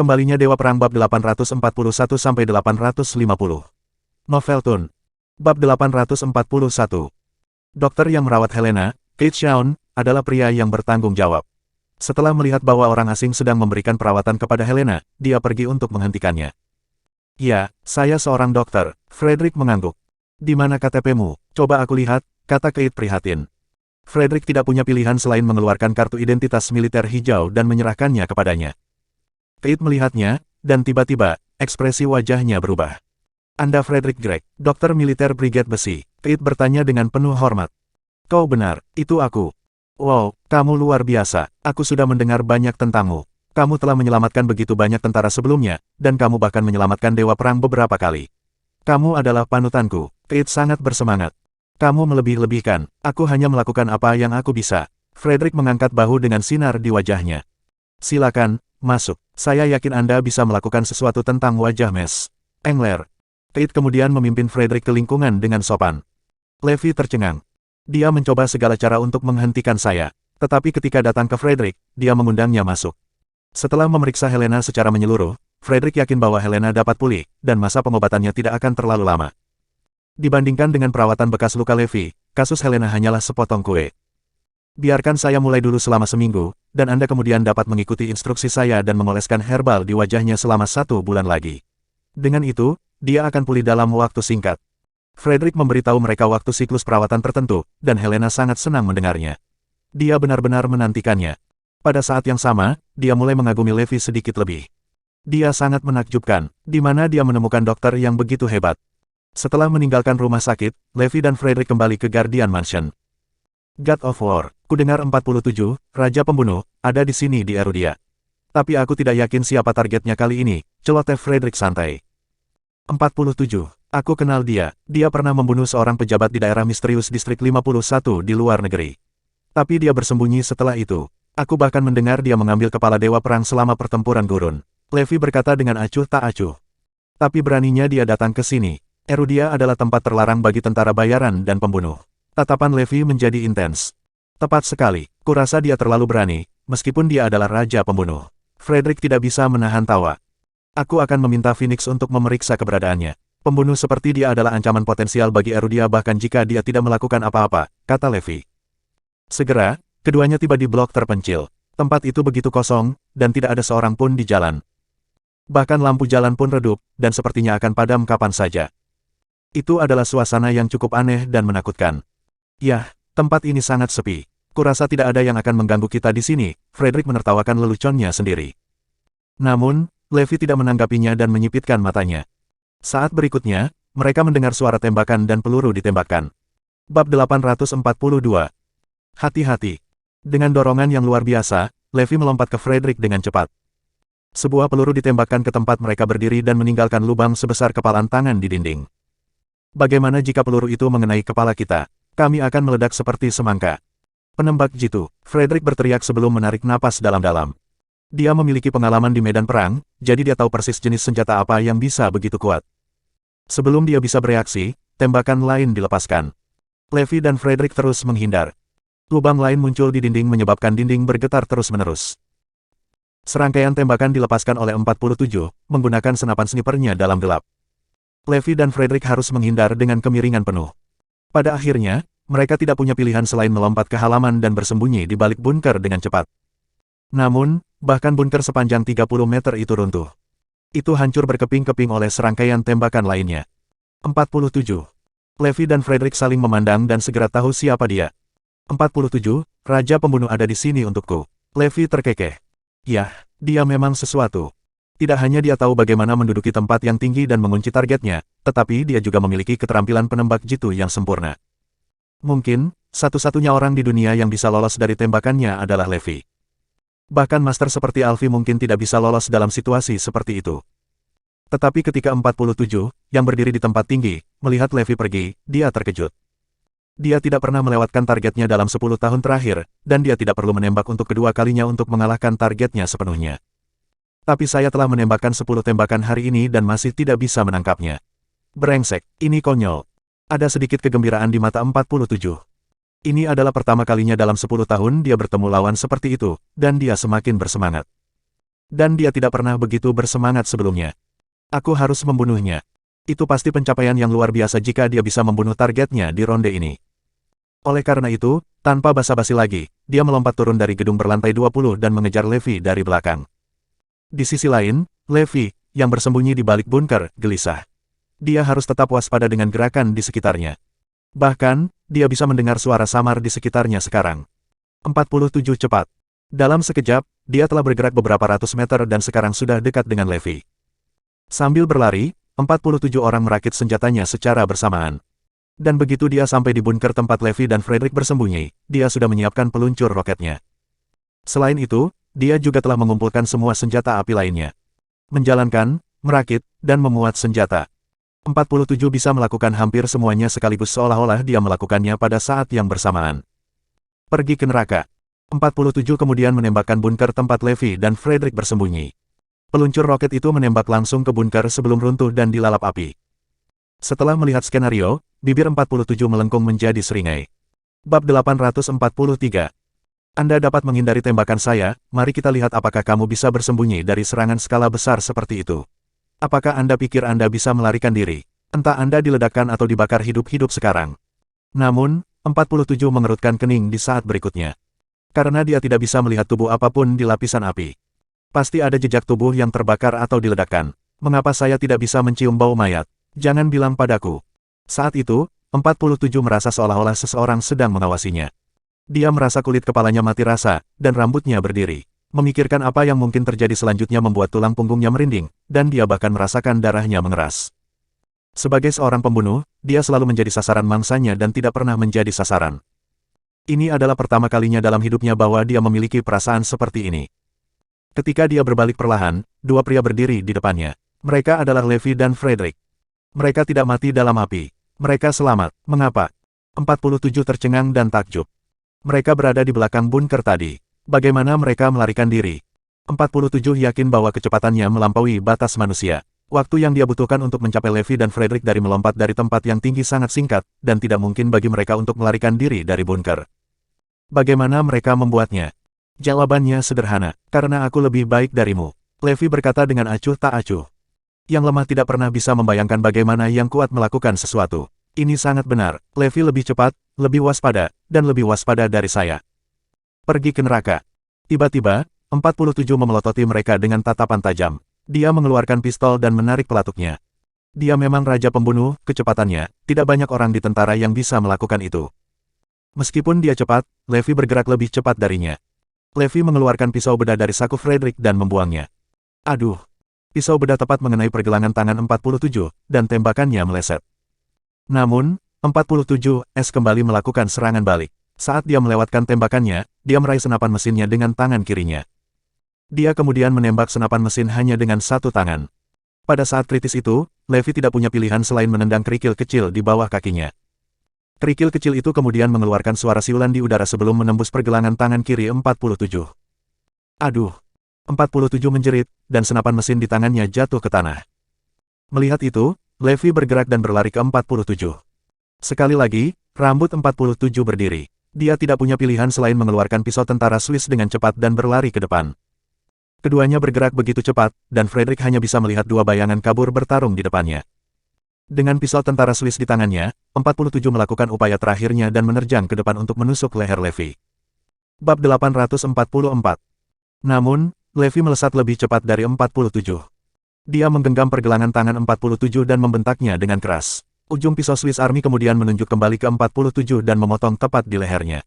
Kembalinya Dewa Perang Bab 841-850. Novel Tun. Bab 841. Dokter yang merawat Helena, Kate Shawn, adalah pria yang bertanggung jawab. Setelah melihat bahwa orang asing sedang memberikan perawatan kepada Helena, dia pergi untuk menghentikannya. Ya, saya seorang dokter, Frederick mengangguk. Di mana KTP-mu? Coba aku lihat, kata Kate prihatin. Frederick tidak punya pilihan selain mengeluarkan kartu identitas militer hijau dan menyerahkannya kepadanya. Kate melihatnya, dan tiba-tiba, ekspresi wajahnya berubah. Anda Frederick Gregg, dokter militer Brigade Besi, Kate bertanya dengan penuh hormat. Kau benar, itu aku. Wow, kamu luar biasa, aku sudah mendengar banyak tentangmu. Kamu telah menyelamatkan begitu banyak tentara sebelumnya, dan kamu bahkan menyelamatkan Dewa Perang beberapa kali. Kamu adalah panutanku, Kate sangat bersemangat. Kamu melebih-lebihkan, aku hanya melakukan apa yang aku bisa. Frederick mengangkat bahu dengan sinar di wajahnya. Silakan, masuk. Saya yakin Anda bisa melakukan sesuatu tentang wajah Mes Engler. Kate kemudian memimpin Frederick ke lingkungan dengan sopan. Levi tercengang. Dia mencoba segala cara untuk menghentikan saya, tetapi ketika datang ke Frederick, dia mengundangnya masuk. Setelah memeriksa Helena secara menyeluruh, Frederick yakin bahwa Helena dapat pulih, dan masa pengobatannya tidak akan terlalu lama. Dibandingkan dengan perawatan bekas luka Levi, kasus Helena hanyalah sepotong kue. Biarkan saya mulai dulu selama seminggu, dan Anda kemudian dapat mengikuti instruksi saya dan mengoleskan herbal di wajahnya selama 1 bulan lagi. Dengan itu, dia akan pulih dalam waktu singkat. Frederick memberitahu mereka waktu siklus perawatan tertentu, dan Helena sangat senang mendengarnya. Dia benar-benar menantikannya. Pada saat yang sama, dia mulai mengagumi Levi sedikit lebih. Dia sangat menakjubkan, di mana dia menemukan dokter yang begitu hebat. Setelah meninggalkan rumah sakit, Levi dan Frederick kembali ke Guardian Mansion. God of War, kudengar 47, Raja Pembunuh, ada di sini di Erudia. Tapi aku tidak yakin siapa targetnya kali ini, celoteh Frederick santai. 47. Aku kenal dia pernah membunuh seorang pejabat di daerah misterius distrik 51 di luar negeri. Tapi dia bersembunyi setelah itu. Aku bahkan mendengar dia mengambil kepala Dewa Perang selama pertempuran gurun. Levi berkata dengan acuh tak acuh. Tapi beraninya dia datang ke sini. Erudia adalah tempat terlarang bagi tentara bayaran dan pembunuh. Tatapan Levi menjadi intens. Tepat sekali, kurasa dia terlalu berani, meskipun dia adalah Raja Pembunuh. Frederick tidak bisa menahan tawa. Aku akan meminta Phoenix untuk memeriksa keberadaannya. Pembunuh seperti dia adalah ancaman potensial bagi Erudia bahkan jika dia tidak melakukan apa-apa, kata Levi. Segera, keduanya tiba di blok terpencil. Tempat itu begitu kosong, dan tidak ada seorang pun di jalan. Bahkan lampu jalan pun redup, dan sepertinya akan padam kapan saja. Itu adalah suasana yang cukup aneh dan menakutkan. Yah, tempat ini sangat sepi. Kurasa tidak ada yang akan mengganggu kita di sini, Frederick menertawakan leluconnya sendiri. Namun, Levi tidak menanggapinya dan menyipitkan matanya. Saat berikutnya, mereka mendengar suara tembakan dan peluru ditembakkan. Bab 842. Hati-hati. Dengan dorongan yang luar biasa, Levi melompat ke Frederick dengan cepat. Sebuah peluru ditembakkan ke tempat mereka berdiri dan meninggalkan lubang sebesar kepalan tangan di dinding. Bagaimana jika peluru itu mengenai kepala kita? Kami akan meledak seperti semangka. Penembak jitu, Frederick berteriak sebelum menarik napas dalam-dalam. Dia memiliki pengalaman di medan perang, jadi dia tahu persis jenis senjata apa yang bisa begitu kuat. Sebelum dia bisa bereaksi, tembakan lain dilepaskan. Levi dan Frederick terus menghindar. Lubang lain muncul di dinding menyebabkan dinding bergetar terus-menerus. Serangkaian tembakan dilepaskan oleh 47, menggunakan senapan snipernya dalam gelap. Levi dan Frederick harus menghindar dengan kemiringan penuh. Pada akhirnya, mereka tidak punya pilihan selain melompat ke halaman dan bersembunyi di balik bunker dengan cepat. Namun, bahkan bunker sepanjang 30 meter itu runtuh. Itu hancur berkeping-keping oleh serangkaian tembakan lainnya. 47. Levi dan Frederick saling memandang dan segera tahu siapa dia. 47, Raja Pembunuh ada di sini untukku. Levi terkekeh. Yah, dia memang sesuatu. Tidak hanya dia tahu bagaimana menduduki tempat yang tinggi dan mengunci targetnya, tetapi dia juga memiliki keterampilan penembak jitu yang sempurna. Mungkin, satu-satunya orang di dunia yang bisa lolos dari tembakannya adalah Levi. Bahkan master seperti Alfie mungkin tidak bisa lolos dalam situasi seperti itu. Tetapi ketika 47, yang berdiri di tempat tinggi, melihat Levi pergi, dia terkejut. Dia tidak pernah melewatkan targetnya dalam 10 tahun terakhir, dan dia tidak perlu menembak untuk kedua kalinya untuk mengalahkan targetnya sepenuhnya. Tapi saya telah menembakkan 10 tembakan hari ini dan masih tidak bisa menangkapnya. Brengsek, ini konyol. Ada sedikit kegembiraan di mata 47. Ini adalah pertama kalinya dalam 10 tahun dia bertemu lawan seperti itu, dan dia semakin bersemangat. Dan dia tidak pernah begitu bersemangat sebelumnya. Aku harus membunuhnya. Itu pasti pencapaian yang luar biasa jika dia bisa membunuh targetnya di ronde ini. Oleh karena itu, tanpa basa-basi lagi, dia melompat turun dari gedung berlantai 20 dan mengejar Levi dari belakang. Di sisi lain, Levi, yang bersembunyi di balik bunker, gelisah. Dia harus tetap waspada dengan gerakan di sekitarnya. Bahkan, dia bisa mendengar suara samar di sekitarnya sekarang. 47 cepat. Dalam sekejap, dia telah bergerak beberapa ratus meter dan sekarang sudah dekat dengan Levi. Sambil berlari, 47 orang merakit senjatanya secara bersamaan. Dan begitu dia sampai di bunker tempat Levi dan Frederick bersembunyi, dia sudah menyiapkan peluncur roketnya. Selain itu, dia juga telah mengumpulkan semua senjata api lainnya. Menjalankan, merakit, dan memuat senjata. 47 bisa melakukan hampir semuanya sekaligus seolah-olah dia melakukannya pada saat yang bersamaan. Pergi ke neraka. 47 kemudian menembakkan bunker tempat Levi dan Frederick bersembunyi. Peluncur roket itu menembak langsung ke bunker sebelum runtuh dan dilalap api. Setelah melihat skenario, bibir 47 melengkung menjadi seringai. Bab 843. Anda dapat menghindari tembakan saya, mari kita lihat apakah kamu bisa bersembunyi dari serangan skala besar seperti itu. Apakah Anda pikir Anda bisa melarikan diri? Entah Anda diledakkan atau dibakar hidup-hidup sekarang. Namun, 47 mengerutkan kening di saat berikutnya. Karena dia tidak bisa melihat tubuh apapun di lapisan api. Pasti ada jejak tubuh yang terbakar atau diledakkan. Mengapa saya tidak bisa mencium bau mayat? Jangan bilang padaku. Saat itu, 47 merasa seolah-olah seseorang sedang mengawasinya. Dia merasa kulit kepalanya mati rasa, dan rambutnya berdiri. Memikirkan apa yang mungkin terjadi selanjutnya membuat tulang punggungnya merinding, dan dia bahkan merasakan darahnya mengeras. Sebagai seorang pembunuh, dia selalu menjadi sasaran mangsanya dan tidak pernah menjadi sasaran. Ini adalah pertama kalinya dalam hidupnya bahwa dia memiliki perasaan seperti ini. Ketika dia berbalik perlahan, dua pria berdiri di depannya. Mereka adalah Levi dan Frederick. Mereka tidak mati dalam api. Mereka selamat. Mengapa? 47 tercengang dan takjub. Mereka berada di belakang bunker tadi. Bagaimana mereka melarikan diri? 47 yakin bahwa kecepatannya melampaui batas manusia. Waktu yang dia butuhkan untuk mencapai Levi dan Frederick dari melompat dari tempat yang tinggi sangat singkat, dan tidak mungkin bagi mereka untuk melarikan diri dari bunker. Bagaimana mereka membuatnya? Jawabannya sederhana, karena aku lebih baik darimu. Levi berkata dengan acuh tak acuh. Yang lemah tidak pernah bisa membayangkan bagaimana yang kuat melakukan sesuatu. Ini sangat benar, Levi lebih cepat, lebih waspada, dan lebih waspada dari saya. Pergi ke neraka. Tiba-tiba, 47 memelototi mereka dengan tatapan tajam. Dia mengeluarkan pistol dan menarik pelatuknya. Dia memang raja pembunuh, kecepatannya, tidak banyak orang di tentara yang bisa melakukan itu. Meskipun dia cepat, Levi bergerak lebih cepat darinya. Levi mengeluarkan pisau bedah dari saku Frederick dan membuangnya. Aduh! Pisau bedah tepat mengenai pergelangan tangan 47, dan tembakannya meleset. Namun, 47S kembali melakukan serangan balik. Saat dia melewatkan tembakannya, dia meraih senapan mesinnya dengan tangan kirinya. Dia kemudian menembak senapan mesin hanya dengan satu tangan. Pada saat kritis itu, Levi tidak punya pilihan selain menendang kerikil kecil di bawah kakinya. Kerikil kecil itu kemudian mengeluarkan suara siulan di udara sebelum menembus pergelangan tangan kiri 47. Aduh! 47 menjerit, dan senapan mesin di tangannya jatuh ke tanah. Melihat itu, Levi bergerak dan berlari ke 47. Sekali lagi, rambut 47 berdiri. Dia tidak punya pilihan selain mengeluarkan pisau tentara Swiss dengan cepat dan berlari ke depan. Keduanya bergerak begitu cepat, dan Frederick hanya bisa melihat dua bayangan kabur bertarung di depannya. Dengan pisau tentara Swiss di tangannya, 47 melakukan upaya terakhirnya dan menerjang ke depan untuk menusuk leher Levi. Bab 844. Namun, Levi melesat lebih cepat dari 47. Dia menggenggam pergelangan tangan 47 dan membentaknya dengan keras. Ujung pisau Swiss Army kemudian menunjuk kembali ke 47 dan memotong tepat di lehernya.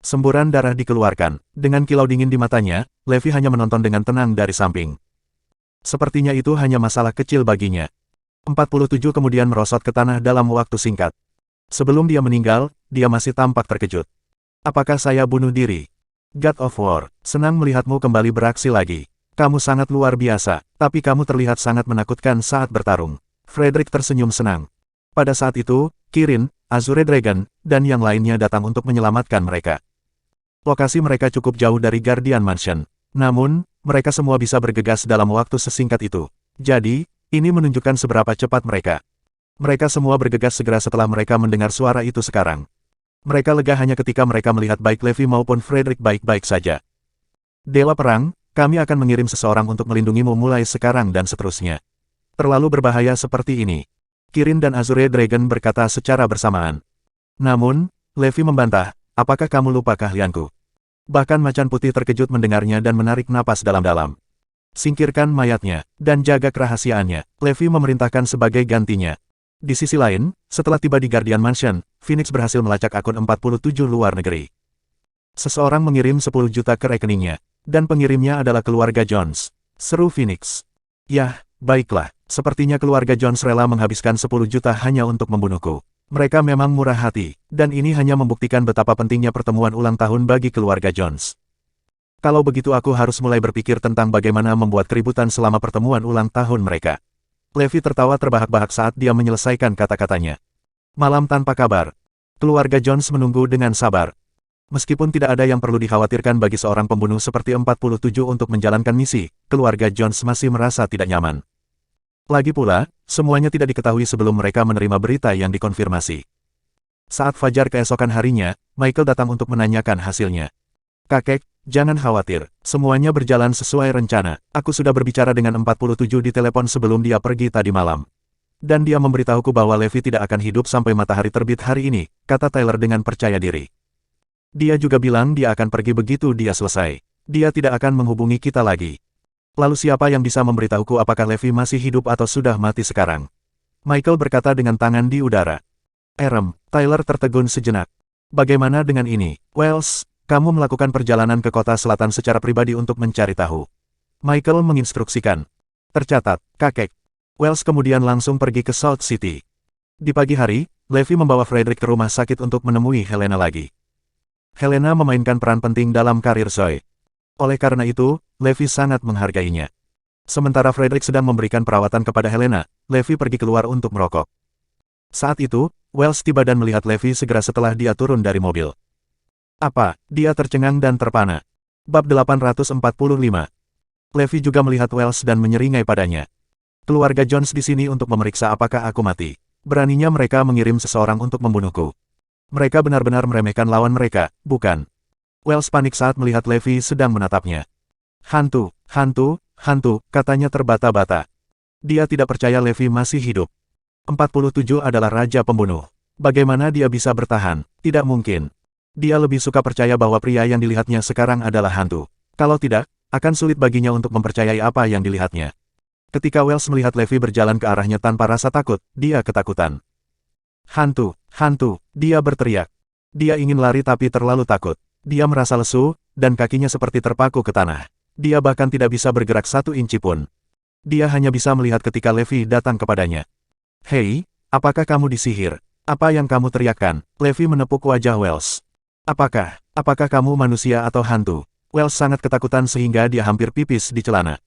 Semburan darah dikeluarkan. Dengan kilau dingin di matanya, Levi hanya menonton dengan tenang dari samping. Sepertinya itu hanya masalah kecil baginya. 47 kemudian merosot ke tanah dalam waktu singkat. Sebelum dia meninggal, dia masih tampak terkejut. Apakah saya bunuh diri? God of War, senang melihatmu kembali beraksi lagi. Kamu sangat luar biasa, tapi kamu terlihat sangat menakutkan saat bertarung. Frederick tersenyum senang. Pada saat itu, Kirin, Azure Dragon, dan yang lainnya datang untuk menyelamatkan mereka. Lokasi mereka cukup jauh dari Guardian Mansion. Namun, mereka semua bisa bergegas dalam waktu sesingkat itu. Jadi, ini menunjukkan seberapa cepat mereka. Mereka semua bergegas segera setelah mereka mendengar suara itu sekarang. Mereka lega hanya ketika mereka melihat baik Levi maupun Frederick baik-baik saja. Dewa Perang, Kami akan mengirim seseorang untuk melindungimu mulai sekarang dan seterusnya. Terlalu berbahaya seperti ini. Kirin dan Azure Dragon berkata secara bersamaan. Namun, Levi membantah, apakah kamu lupa keahlianku? Bahkan macan putih terkejut mendengarnya dan menarik napas dalam-dalam. Singkirkan mayatnya, dan jaga kerahasiaannya, Levi memerintahkan sebagai gantinya. Di sisi lain, setelah tiba di Guardian Mansion, Phoenix berhasil melacak akun 47 luar negeri. Seseorang mengirim 10 juta ke rekeningnya, dan pengirimnya adalah keluarga Jones. Seru Phoenix. Yah, baiklah, sepertinya keluarga Jones rela menghabiskan 10 juta hanya untuk membunuhku. Mereka memang murah hati, dan ini hanya membuktikan betapa pentingnya pertemuan ulang tahun bagi keluarga Jones. Kalau begitu aku harus mulai berpikir tentang bagaimana membuat keributan selama pertemuan ulang tahun mereka. Levi tertawa terbahak-bahak saat dia menyelesaikan kata-katanya. Malam tanpa kabar. Keluarga Jones menunggu dengan sabar. Meskipun tidak ada yang perlu dikhawatirkan bagi seorang pembunuh seperti 47 untuk menjalankan misi, keluarga Jones masih merasa tidak nyaman. Lagi pula, semuanya tidak diketahui sebelum mereka menerima berita yang dikonfirmasi. Saat fajar keesokan harinya, Michael datang untuk menanyakan hasilnya. Kakek, jangan khawatir, semuanya berjalan sesuai rencana. Aku sudah berbicara dengan 47 di telepon sebelum dia pergi tadi malam. Dan dia memberitahuku bahwa Levi tidak akan hidup sampai matahari terbit hari ini, kata Tyler dengan percaya diri. Dia juga bilang dia akan pergi begitu dia selesai. Dia tidak akan menghubungi kita lagi. Lalu siapa yang bisa memberitahuku apakah Levi masih hidup atau sudah mati sekarang? Michael berkata dengan tangan di udara. Tyler tertegun sejenak. Bagaimana dengan ini? Wells, kamu melakukan perjalanan ke kota selatan secara pribadi untuk mencari tahu. Michael menginstruksikan. Tercatat, kakek. Wells kemudian langsung pergi ke Salt City. Di pagi hari, Levi membawa Frederick ke rumah sakit untuk menemui Helena lagi. Helena memainkan peran penting dalam karir Zoe. Oleh karena itu, Levi sangat menghargainya. Sementara Frederick sedang memberikan perawatan kepada Helena, Levi pergi keluar untuk merokok. Saat itu, Wells tiba dan melihat Levi segera setelah dia turun dari mobil. Apa? Dia tercengang dan terpana. Bab 845. Levi juga melihat Wells dan menyeringai padanya. Keluarga Jones di sini untuk memeriksa apakah aku mati. Beraninya mereka mengirim seseorang untuk membunuhku. Mereka benar-benar meremehkan lawan mereka, bukan? Wells panik saat melihat Levi sedang menatapnya. Hantu, katanya terbata-bata. Dia tidak percaya Levi masih hidup. 47 adalah raja pembunuh. Bagaimana dia bisa bertahan? Tidak mungkin. Dia lebih suka percaya bahwa pria yang dilihatnya sekarang adalah hantu. Kalau tidak, akan sulit baginya untuk mempercayai apa yang dilihatnya. Ketika Wells melihat Levi berjalan ke arahnya tanpa rasa takut, dia ketakutan. Hantu, dia berteriak. Dia ingin lari tapi terlalu takut. Dia merasa lesu, dan kakinya seperti terpaku ke tanah. Dia bahkan tidak bisa bergerak 1 inci pun. Dia hanya bisa melihat ketika Levi datang kepadanya. Hei, apakah kamu disihir? Apa yang kamu teriakkan? Levi menepuk wajah Wells. Apakah kamu manusia atau hantu? Wells sangat ketakutan sehingga dia hampir pipis di celana.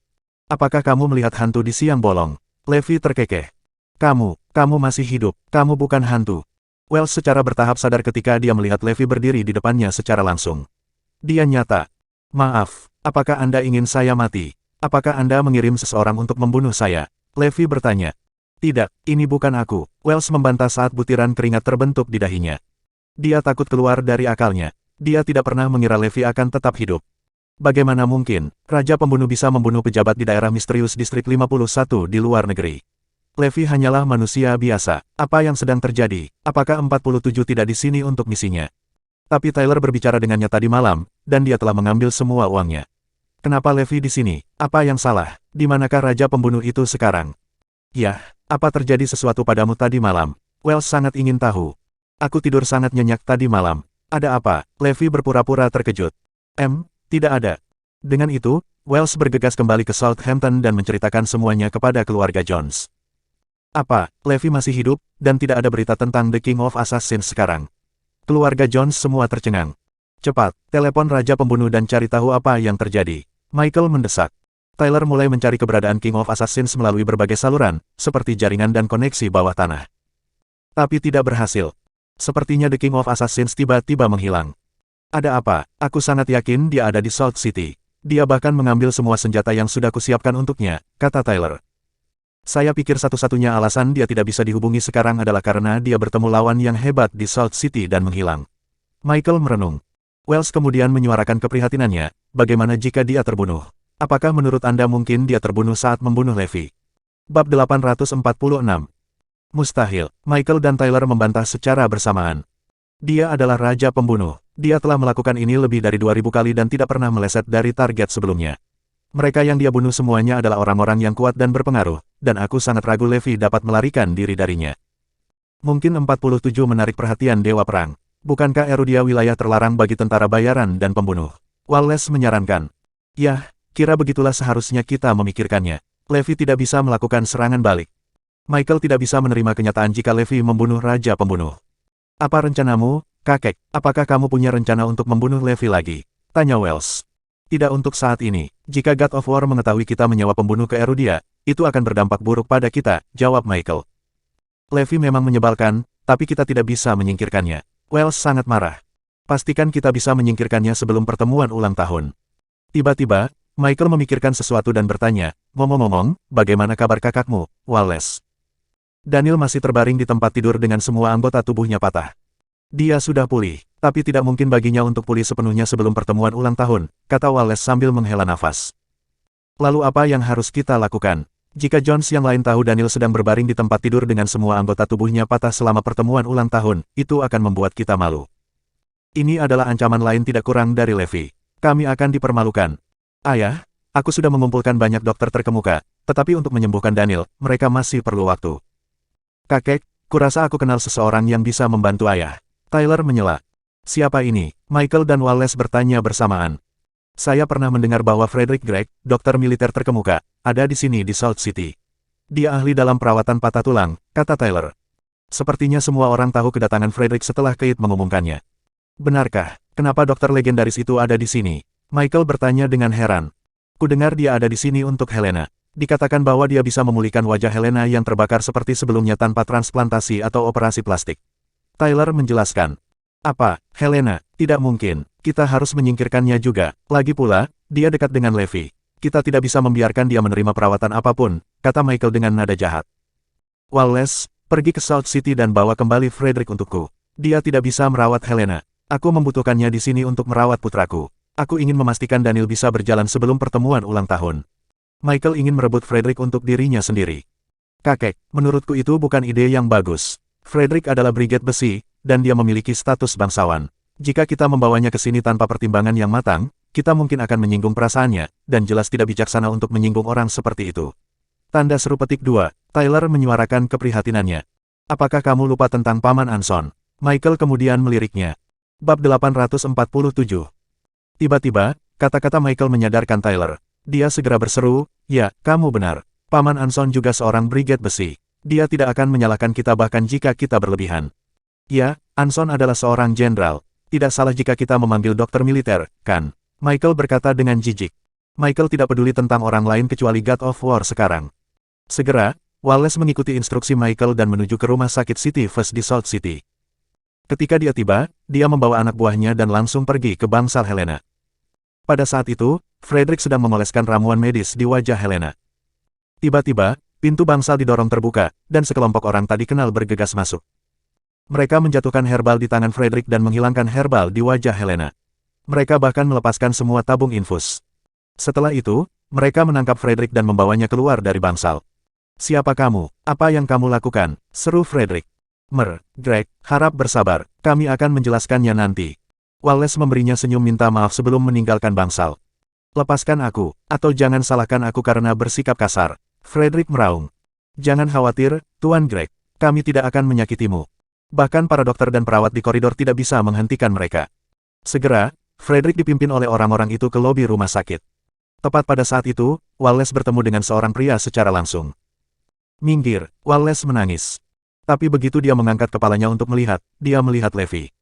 Apakah kamu melihat hantu di siang bolong? Levi terkekeh. Kamu masih hidup, kamu bukan hantu. Wells secara bertahap sadar ketika dia melihat Levi berdiri di depannya secara langsung. Dia nyata. Maaf, apakah Anda ingin saya mati? Apakah Anda mengirim seseorang untuk membunuh saya? Levi bertanya. Tidak, ini bukan aku. Wells membantah saat butiran keringat terbentuk di dahinya. Dia takut keluar dari akalnya. Dia tidak pernah mengira Levi akan tetap hidup. Bagaimana mungkin, Raja Pembunuh bisa membunuh pejabat di daerah misterius Distrik 51 di luar negeri? Levi hanyalah manusia biasa. Apa yang sedang terjadi? Apakah 47 tidak di sini untuk misinya? Tapi Tyler berbicara dengannya tadi malam, dan dia telah mengambil semua uangnya. Kenapa Levi di sini? Apa yang salah? Di manakah Raja Pembunuh itu sekarang? Yah, apa terjadi sesuatu padamu tadi malam? Wells sangat ingin tahu. Aku tidur sangat nyenyak tadi malam. Ada apa? Levi berpura-pura terkejut. Tidak ada. Dengan itu, Wells bergegas kembali ke Southampton dan menceritakan semuanya kepada keluarga Jones. Apa, Levi masih hidup, dan tidak ada berita tentang The King of Assassins sekarang? Keluarga Jones semua tercengang. Cepat, telepon Raja Pembunuh dan cari tahu apa yang terjadi. Michael mendesak. Tyler mulai mencari keberadaan King of Assassins melalui berbagai saluran, seperti jaringan dan koneksi bawah tanah. Tapi tidak berhasil. Sepertinya The King of Assassins tiba-tiba menghilang. Ada apa? Aku sangat yakin dia ada di Salt City. Dia bahkan mengambil semua senjata yang sudah kusiapkan untuknya, kata Tyler. Saya pikir satu-satunya alasan dia tidak bisa dihubungi sekarang adalah karena dia bertemu lawan yang hebat di Salt City dan menghilang. Michael merenung. Wells kemudian menyuarakan keprihatinannya, bagaimana jika dia terbunuh? Apakah menurut Anda mungkin dia terbunuh saat membunuh Levi? Bab 846. Mustahil, Michael dan Tyler membantah secara bersamaan. Dia adalah raja pembunuh. Dia telah melakukan ini lebih dari 2000 kali dan tidak pernah meleset dari target sebelumnya. Mereka yang dia bunuh semuanya adalah orang-orang yang kuat dan berpengaruh, dan aku sangat ragu Levi dapat melarikan diri darinya. Mungkin 47 menarik perhatian Dewa Perang. Bukankah Erudia wilayah terlarang bagi tentara bayaran dan pembunuh? Wallace menyarankan. Yah, kira begitulah seharusnya kita memikirkannya. Levi tidak bisa melakukan serangan balik. Michael tidak bisa menerima kenyataan jika Levi membunuh raja pembunuh. Apa rencanamu, kakek? Apakah kamu punya rencana untuk membunuh Levi lagi? Tanya Wells. Tidak untuk saat ini. Jika God of War mengetahui kita menyewa pembunuh ke Erudia, itu akan berdampak buruk pada kita, jawab Michael. Levi memang menyebalkan, tapi kita tidak bisa menyingkirkannya. Wells sangat marah. Pastikan kita bisa menyingkirkannya sebelum pertemuan ulang tahun. Tiba-tiba, Michael memikirkan sesuatu dan bertanya, ngomong-ngomong, bagaimana kabar kakakmu, Wallace? Daniel masih terbaring di tempat tidur dengan semua anggota tubuhnya patah. Dia sudah pulih, tapi tidak mungkin baginya untuk pulih sepenuhnya sebelum pertemuan ulang tahun, kata Wallace sambil menghela nafas. Lalu apa yang harus kita lakukan? Jika Jones yang lain tahu Daniel sedang berbaring di tempat tidur dengan semua anggota tubuhnya patah selama pertemuan ulang tahun, itu akan membuat kita malu. Ini adalah ancaman lain tidak kurang dari Levi. Kami akan dipermalukan. Ayah, aku sudah mengumpulkan banyak dokter terkemuka, tetapi untuk menyembuhkan Daniel, mereka masih perlu waktu. Kakek, kurasa aku kenal seseorang yang bisa membantu ayah. Tyler menyela. Siapa ini? Michael dan Wallace bertanya bersamaan. Saya pernah mendengar bahwa Frederick Gregg, dokter militer terkemuka, ada di sini di Salt City. Dia ahli dalam perawatan patah tulang, kata Tyler. Sepertinya semua orang tahu kedatangan Frederick setelah Kate mengumumkannya. Benarkah? Kenapa dokter legendaris itu ada di sini? Michael bertanya dengan heran. Kudengar dia ada di sini untuk Helena. Dikatakan bahwa dia bisa memulihkan wajah Helena yang terbakar seperti sebelumnya tanpa transplantasi atau operasi plastik. Tyler menjelaskan. Apa, Helena? Tidak mungkin. Kita harus menyingkirkannya juga. Lagi pula, dia dekat dengan Levi. Kita tidak bisa membiarkan dia menerima perawatan apapun, kata Michael dengan nada jahat. Wallace, pergi ke South City dan bawa kembali Frederick untukku. Dia tidak bisa merawat Helena. Aku membutuhkannya di sini untuk merawat putraku. Aku ingin memastikan Daniel bisa berjalan sebelum pertemuan ulang tahun. Michael ingin merebut Frederick untuk dirinya sendiri. Kakek, menurutku itu bukan ide yang bagus. Frederick adalah brigade besi, dan dia memiliki status bangsawan. Jika kita membawanya ke sini tanpa pertimbangan yang matang, kita mungkin akan menyinggung perasaannya, dan jelas tidak bijaksana untuk menyinggung orang seperti itu. Tanda seru petik 2, Tyler menyuarakan keprihatinannya. Apakah kamu lupa tentang Paman Anson? Michael kemudian meliriknya. Bab 847. Tiba-tiba, kata-kata Michael menyadarkan Tyler. Dia segera berseru, ya, kamu benar. Paman Anson juga seorang brigade besi. Dia tidak akan menyalahkan kita bahkan jika kita berlebihan. Ya, Anson adalah seorang jenderal. Tidak salah jika kita memanggil dokter militer, kan? Michael berkata dengan jijik. Michael tidak peduli tentang orang lain kecuali God of War sekarang. Segera, Wallace mengikuti instruksi Michael dan menuju ke rumah sakit City First di Salt City. Ketika dia tiba, dia membawa anak buahnya dan langsung pergi ke bangsal Helena. Pada saat itu, Frederick sedang memoleskan ramuan medis di wajah Helena. Tiba-tiba, pintu bangsal didorong terbuka, dan sekelompok orang tak dikenal bergegas masuk. Mereka menjatuhkan herbal di tangan Frederick dan menghilangkan herbal di wajah Helena. Mereka bahkan melepaskan semua tabung infus. Setelah itu, mereka menangkap Frederick dan membawanya keluar dari bangsal. Siapa kamu? Apa yang kamu lakukan? Seru Frederick. Greg, harap bersabar, kami akan menjelaskannya nanti. Wallace memberinya senyum minta maaf sebelum meninggalkan bangsal. Lepaskan aku, atau jangan salahkan aku karena bersikap kasar. Frederick meraung. Jangan khawatir, Tuan Greg, kami tidak akan menyakitimu. Bahkan para dokter dan perawat di koridor tidak bisa menghentikan mereka. Segera, Frederick dipimpin oleh orang-orang itu ke lobi rumah sakit. Tepat pada saat itu, Wallace bertemu dengan seorang pria secara langsung. Minggir, Wallace menangis. Tapi begitu dia mengangkat kepalanya untuk melihat, dia melihat Levi.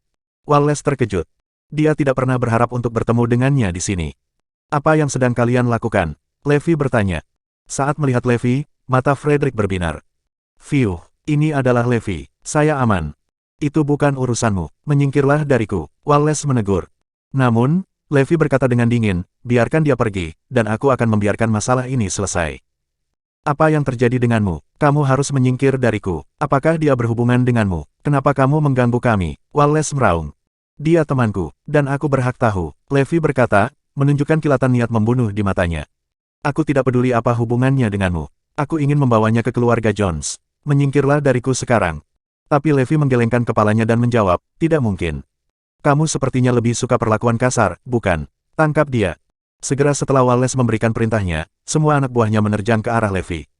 Wallace terkejut. Dia tidak pernah berharap untuk bertemu dengannya di sini. Apa yang sedang kalian lakukan? Levi bertanya. Saat melihat Levi, mata Frederick berbinar. Fiuh, ini adalah Levi, saya aman. Itu bukan urusanmu, menyingkirlah dariku, Wallace menegur. Namun, Levi berkata dengan dingin, biarkan dia pergi, dan aku akan membiarkan masalah ini selesai. Apa yang terjadi denganmu? Kamu harus menyingkir dariku. Apakah dia berhubungan denganmu? Kenapa kamu mengganggu kami? Wallace meraung. Dia temanku, dan aku berhak tahu. Levi berkata, menunjukkan kilatan niat membunuh di matanya. Aku tidak peduli apa hubungannya denganmu. Aku ingin membawanya ke keluarga Jones. Menyingkirlah dariku sekarang. Tapi Levi menggelengkan kepalanya dan menjawab, tidak mungkin. Kamu sepertinya lebih suka perlakuan kasar, bukan? Tangkap dia. Segera setelah Wallace memberikan perintahnya, semua anak buahnya menerjang ke arah Levi.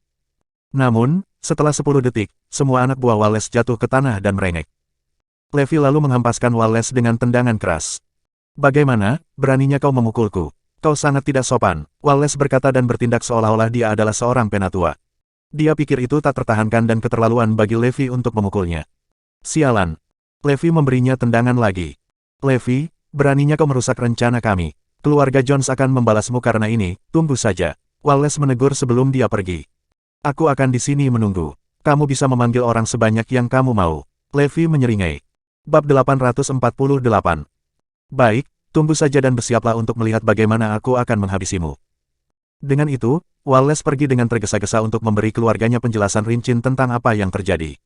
Namun, setelah 10 detik, semua anak buah Wallace jatuh ke tanah dan merengek. Levi lalu menghempaskan Wallace dengan tendangan keras. Bagaimana, beraninya kau memukulku? Kau sangat tidak sopan, Wallace berkata dan bertindak seolah-olah dia adalah seorang penatua. Dia pikir itu tak tertahankan dan keterlaluan bagi Levi untuk memukulnya. Sialan. Levi memberinya tendangan lagi. Levi, beraninya kau merusak rencana kami. Keluarga Jones akan membalasmu karena ini, tunggu saja. Wallace menegur sebelum dia pergi. Aku akan di sini menunggu. Kamu bisa memanggil orang sebanyak yang kamu mau. Levi menyeringai. Bab 848. Baik, tunggu saja dan bersiaplah untuk melihat bagaimana aku akan menghabisimu. Dengan itu, Wallace pergi dengan tergesa-gesa untuk memberi keluarganya penjelasan rinci tentang apa yang terjadi.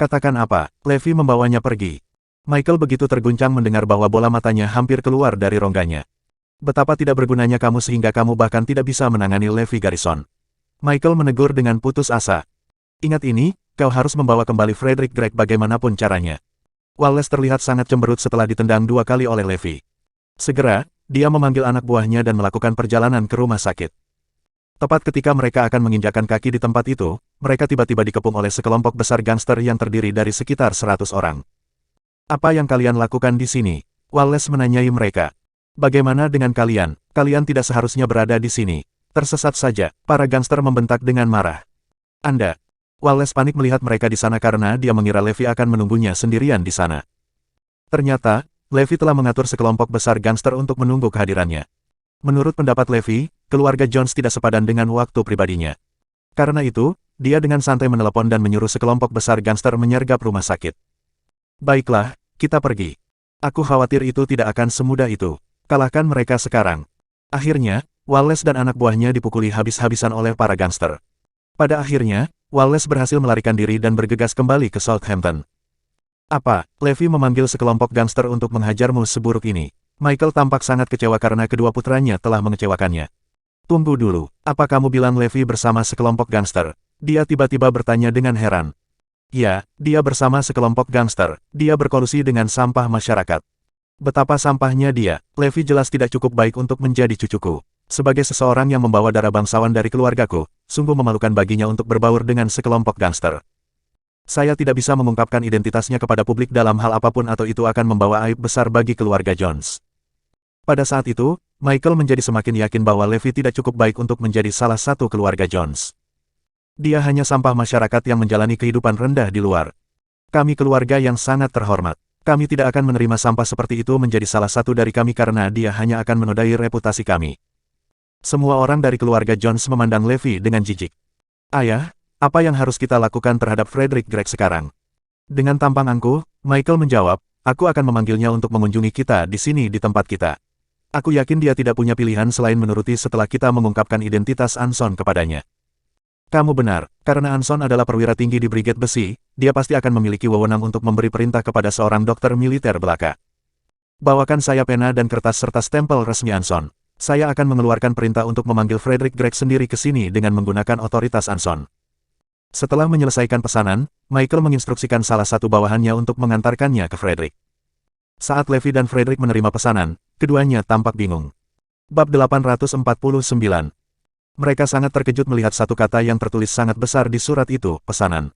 Katakan apa, Levi membawanya pergi. Michael begitu terguncang mendengar bahwa bola matanya hampir keluar dari rongganya. Betapa tidak bergunanya kamu sehingga kamu bahkan tidak bisa menangani Levi Garrison. Michael menegur dengan putus asa. Ingat ini, kau harus membawa kembali Frederick Gregg bagaimanapun caranya. Wallace terlihat sangat cemberut setelah ditendang 2 kali oleh Levi. Segera, dia memanggil anak buahnya dan melakukan perjalanan ke rumah sakit. Tepat ketika mereka akan menginjakkan kaki di tempat itu, mereka tiba-tiba dikepung oleh sekelompok besar gangster yang terdiri dari sekitar 100 orang. Apa yang kalian lakukan di sini? Wallace menanyai mereka. Bagaimana dengan kalian? Kalian tidak seharusnya berada di sini. Tersesat saja, para gangster membentak dengan marah. Anda. Wallace panik melihat mereka di sana karena dia mengira Levi akan menunggunya sendirian di sana. Ternyata, Levi telah mengatur sekelompok besar gangster untuk menunggu kehadirannya. Menurut pendapat Levi, keluarga Jones tidak sepadan dengan waktu pribadinya. Karena itu, dia dengan santai menelepon dan menyuruh sekelompok besar gangster menyergap rumah sakit. Baiklah, kita pergi. Aku khawatir itu tidak akan semudah itu. Kalahkan mereka sekarang. Akhirnya, Wallace dan anak buahnya dipukuli habis-habisan oleh para gangster. Pada akhirnya, Wallace berhasil melarikan diri dan bergegas kembali ke Southampton. Apa, Levi memanggil sekelompok gangster untuk menghajarmu seburuk ini? Michael tampak sangat kecewa karena kedua putranya telah mengecewakannya. Tunggu dulu, apa kamu bilang Levi bersama sekelompok gangster? Dia tiba-tiba bertanya dengan heran. Ya, dia bersama sekelompok gangster. Dia berkolusi dengan sampah masyarakat. Betapa sampahnya dia, Levi jelas tidak cukup baik untuk menjadi cucuku. Sebagai seseorang yang membawa darah bangsawan dari keluargaku, sungguh memalukan baginya untuk berbaur dengan sekelompok gangster. Saya tidak bisa mengungkapkan identitasnya kepada publik dalam hal apapun atau itu akan membawa aib besar bagi keluarga Jones. Pada saat itu, Michael menjadi semakin yakin bahwa Levi tidak cukup baik untuk menjadi salah satu keluarga Jones. Dia hanya sampah masyarakat yang menjalani kehidupan rendah di luar. Kami keluarga yang sangat terhormat. Kami tidak akan menerima sampah seperti itu menjadi salah satu dari kami karena dia hanya akan menodai reputasi kami. Semua orang dari keluarga Jones memandang Levi dengan jijik. Ayah, apa yang harus kita lakukan terhadap Frederick Gregg sekarang? Dengan tampang angkuh, Michael menjawab, aku akan memanggilnya untuk mengunjungi kita di sini di tempat kita. Aku yakin dia tidak punya pilihan selain menuruti setelah kita mengungkapkan identitas Anson kepadanya. Kamu benar, karena Anson adalah perwira tinggi di Brigade Besi, dia pasti akan memiliki wewenang untuk memberi perintah kepada seorang dokter militer belaka. Bawakan saya pena dan kertas serta stempel resmi Anson. Saya akan mengeluarkan perintah untuk memanggil Frederick Gregg sendiri ke sini dengan menggunakan otoritas Anson. Setelah menyelesaikan pesanan, Michael menginstruksikan salah satu bawahannya untuk mengantarkannya ke Frederick. Saat Levi dan Frederick menerima pesanan, keduanya tampak bingung. Bab 849. Mereka sangat terkejut melihat satu kata yang tertulis sangat besar di surat itu, pesanan.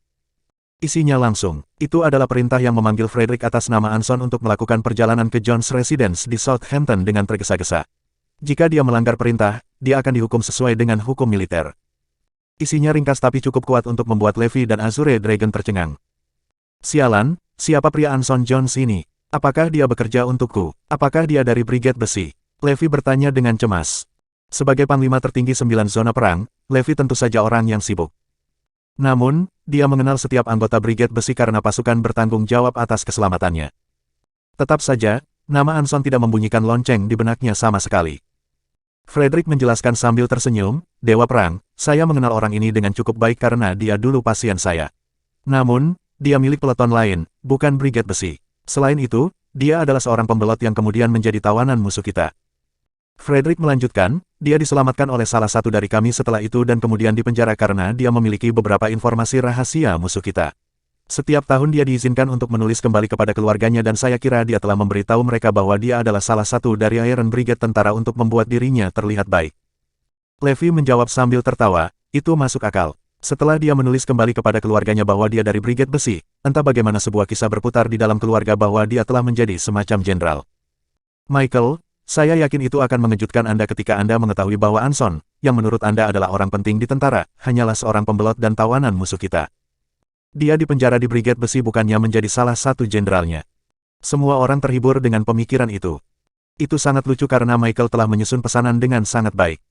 Isinya langsung, itu adalah perintah yang memanggil Frederick atas nama Anson untuk melakukan perjalanan ke Jones Residence di Southampton dengan tergesa-gesa. Jika dia melanggar perintah, dia akan dihukum sesuai dengan hukum militer. Isinya ringkas tapi cukup kuat untuk membuat Levi dan Azure Dragon tercengang. Sialan, siapa pria Anson Jones ini? Apakah dia bekerja untukku? Apakah dia dari Brigade Besi? Levi bertanya dengan cemas. Sebagai panglima tertinggi 9 zona perang, Levi tentu saja orang yang sibuk. Namun, dia mengenal setiap anggota Brigade Besi karena pasukan bertanggung jawab atas keselamatannya. Tetap saja, nama Anson tidak membunyikan lonceng di benaknya sama sekali. Frederick menjelaskan sambil tersenyum, Dewa Perang, saya mengenal orang ini dengan cukup baik karena dia dulu pasien saya. Namun, dia milik peleton lain, bukan Brigade Besi. Selain itu, dia adalah seorang pembelot yang kemudian menjadi tawanan musuh kita. Frederick melanjutkan, dia diselamatkan oleh salah satu dari kami setelah itu dan kemudian dipenjara karena dia memiliki beberapa informasi rahasia musuh kita. Setiap tahun dia diizinkan untuk menulis kembali kepada keluarganya dan saya kira dia telah memberitahu mereka bahwa dia adalah salah satu dari Iron Brigade tentara untuk membuat dirinya terlihat baik. Levi menjawab sambil tertawa, itu masuk akal. Setelah dia menulis kembali kepada keluarganya bahwa dia dari Brigade Besi, entah bagaimana sebuah kisah berputar di dalam keluarga bahwa dia telah menjadi semacam jenderal. Michael, saya yakin itu akan mengejutkan Anda ketika Anda mengetahui bahwa Anson, yang menurut Anda adalah orang penting di tentara, hanyalah seorang pembelot dan tawanan musuh kita. Dia dipenjara di Brigade Besi bukannya menjadi salah satu jenderalnya. Semua orang terhibur dengan pemikiran itu. Itu sangat lucu karena Michael telah menyusun pesanan dengan sangat baik.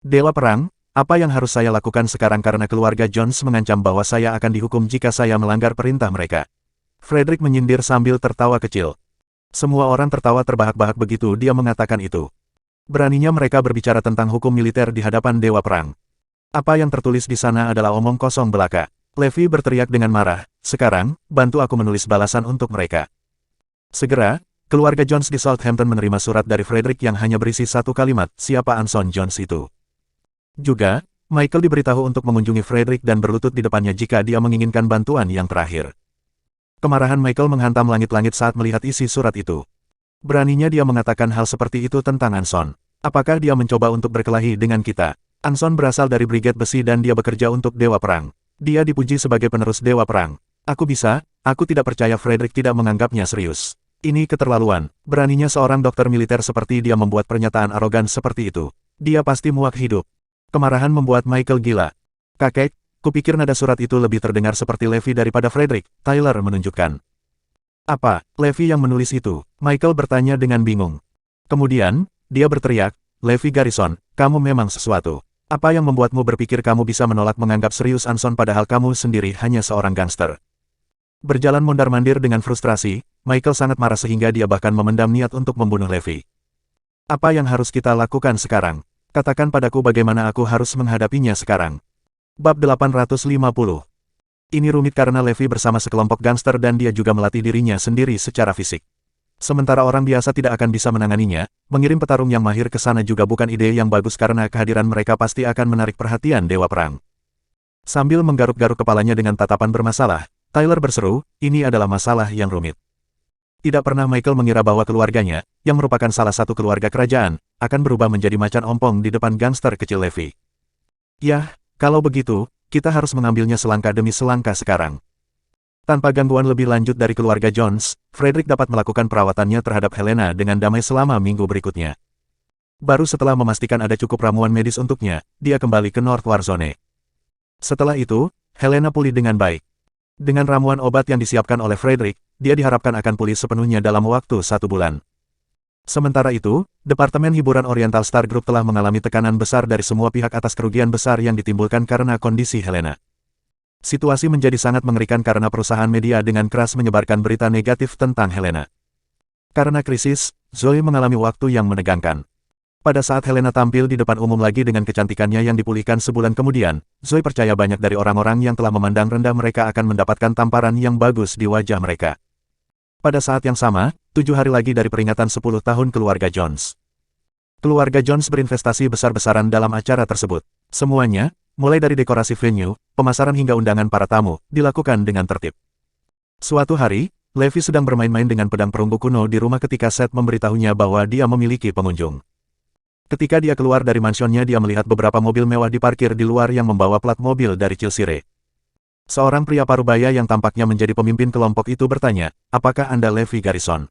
Dewa Perang, apa yang harus saya lakukan sekarang karena keluarga Jones mengancam bahwa saya akan dihukum jika saya melanggar perintah mereka? Frederick menyindir sambil tertawa kecil. Semua orang tertawa terbahak-bahak begitu dia mengatakan itu. Beraninya mereka berbicara tentang hukum militer di hadapan Dewa Perang. Apa yang tertulis di sana adalah omong kosong belaka. Levi berteriak dengan marah, sekarang, bantu aku menulis balasan untuk mereka. Segera, keluarga Jones di Southampton menerima surat dari Frederick yang hanya berisi satu kalimat, siapa Anson Jones itu. Juga, Michael diberitahu untuk mengunjungi Frederick dan berlutut di depannya jika dia menginginkan bantuan yang terakhir. Kemarahan Michael menghantam langit-langit saat melihat isi surat itu. Beraninya dia mengatakan hal seperti itu tentang Anson. Apakah dia mencoba untuk berkelahi dengan kita? Anson berasal dari Brigade Besi dan dia bekerja untuk Dewa Perang. Dia dipuji sebagai penerus Dewa Perang. Aku tidak percaya Frederick tidak menganggapnya serius. Ini keterlaluan. Beraninya seorang dokter militer seperti dia membuat pernyataan arogan seperti itu. Dia pasti muak hidup. Kemarahan membuat Michael gila. Kakek, kupikir nada surat itu lebih terdengar seperti Levi daripada Frederick, Tyler menunjukkan. Apa, Levi yang menulis itu? Michael bertanya dengan bingung. Kemudian, dia berteriak, Levi Garrison, kamu memang sesuatu. Apa yang membuatmu berpikir kamu bisa menolak menganggap serius Anson padahal kamu sendiri hanya seorang gangster? Berjalan mondar-mandir dengan frustrasi, Michael sangat marah sehingga dia bahkan memendam niat untuk membunuh Levi. Apa yang harus kita lakukan sekarang? Katakan padaku bagaimana aku harus menghadapinya sekarang. Bab 850. Ini rumit karena Levi bersama sekelompok gangster dan dia juga melatih dirinya sendiri secara fisik. Sementara orang biasa tidak akan bisa menanganinya, mengirim petarung yang mahir ke sana juga bukan ide yang bagus karena kehadiran mereka pasti akan menarik perhatian Dewa Perang. Sambil menggaruk-garuk kepalanya dengan tatapan bermasalah, Tyler berseru, ini adalah masalah yang rumit. Tidak pernah Michael mengira bahwa keluarganya, yang merupakan salah satu keluarga kerajaan, akan berubah menjadi macan ompong di depan gangster kecil Levi. Yah, kalau begitu, kita harus mengambilnya selangkah demi selangkah sekarang. Tanpa gangguan lebih lanjut dari keluarga Jones, Frederick dapat melakukan perawatannya terhadap Helena dengan damai selama minggu berikutnya. Baru setelah memastikan ada cukup ramuan medis untuknya, dia kembali ke North Warzone. Setelah itu, Helena pulih dengan baik. Dengan ramuan obat yang disiapkan oleh Frederick, dia diharapkan akan pulih sepenuhnya dalam waktu 1 bulan. Sementara itu, Departemen Hiburan Oriental Star Group telah mengalami tekanan besar dari semua pihak atas kerugian besar yang ditimbulkan karena kondisi Helena. Situasi menjadi sangat mengerikan karena perusahaan media dengan keras menyebarkan berita negatif tentang Helena. Karena krisis, Zoe mengalami waktu yang menegangkan. Pada saat Helena tampil di depan umum lagi dengan kecantikannya yang dipulihkan sebulan kemudian, Zoe percaya banyak dari orang-orang yang telah memandang rendah mereka akan mendapatkan tamparan yang bagus di wajah mereka. Pada saat yang sama, 7 hari lagi dari peringatan 10 tahun keluarga Jones. Keluarga Jones berinvestasi besar-besaran dalam acara tersebut. Semuanya, mulai dari dekorasi venue, pemasaran hingga undangan para tamu, dilakukan dengan tertib. Suatu hari, Levi sedang bermain-main dengan pedang perunggu kuno di rumah ketika Seth memberitahunya bahwa dia memiliki pengunjung. Ketika dia keluar dari mansionnya dia melihat beberapa mobil mewah diparkir di luar yang membawa plat mobil dari Chilsire. Seorang pria parubaya yang tampaknya menjadi pemimpin kelompok itu bertanya, apakah Anda Levi Garrison?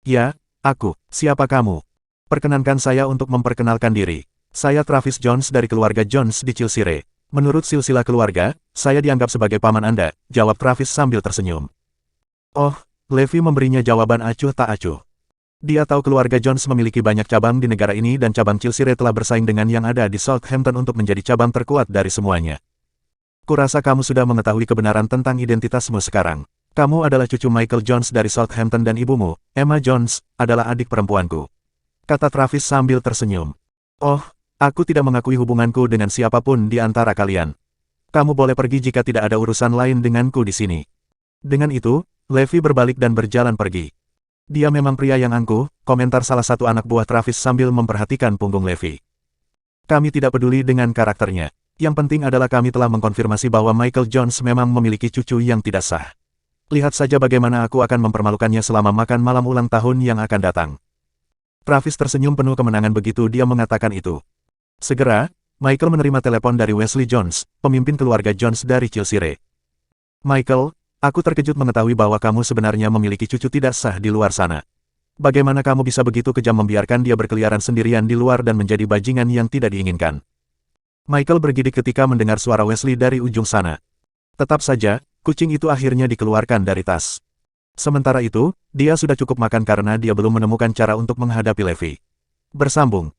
Ya, aku. Siapa kamu? Perkenankan saya untuk memperkenalkan diri. Saya Travis Jones dari keluarga Jones di Chilsire. Menurut silsilah keluarga, saya dianggap sebagai paman Anda, jawab Travis sambil tersenyum. Oh, Levi memberinya jawaban acuh tak acuh. Dia tahu keluarga Jones memiliki banyak cabang di negara ini dan cabang Chilsire telah bersaing dengan yang ada di Southampton untuk menjadi cabang terkuat dari semuanya. Kurasa kamu sudah mengetahui kebenaran tentang identitasmu sekarang. Kamu adalah cucu Michael Jones dari Southampton dan ibumu, Emma Jones, adalah adik perempuanku. Kata Travis sambil tersenyum. Oh, aku tidak mengakui hubunganku dengan siapapun di antara kalian. Kamu boleh pergi jika tidak ada urusan lain denganku di sini. Dengan itu, Levi berbalik dan berjalan pergi. Dia memang pria yang angkuh, komentar salah satu anak buah Travis sambil memperhatikan punggung Levi. Kami tidak peduli dengan karakternya. Yang penting adalah kami telah mengkonfirmasi bahwa Michael Jones memang memiliki cucu yang tidak sah. Lihat saja bagaimana aku akan mempermalukannya selama makan malam ulang tahun yang akan datang. Travis tersenyum penuh kemenangan begitu dia mengatakan itu. Segera, Michael menerima telepon dari Wesley Jones, pemimpin keluarga Jones dari Chilsire. Michael, aku terkejut mengetahui bahwa kamu sebenarnya memiliki cucu tidak sah di luar sana. Bagaimana kamu bisa begitu kejam membiarkan dia berkeliaran sendirian di luar dan menjadi bajingan yang tidak diinginkan? Michael bergidik ketika mendengar suara Wesley dari ujung sana. Tetap saja, kucing itu akhirnya dikeluarkan dari tas. Sementara itu, dia sudah cukup makan karena dia belum menemukan cara untuk menghadapi Levi. Bersambung.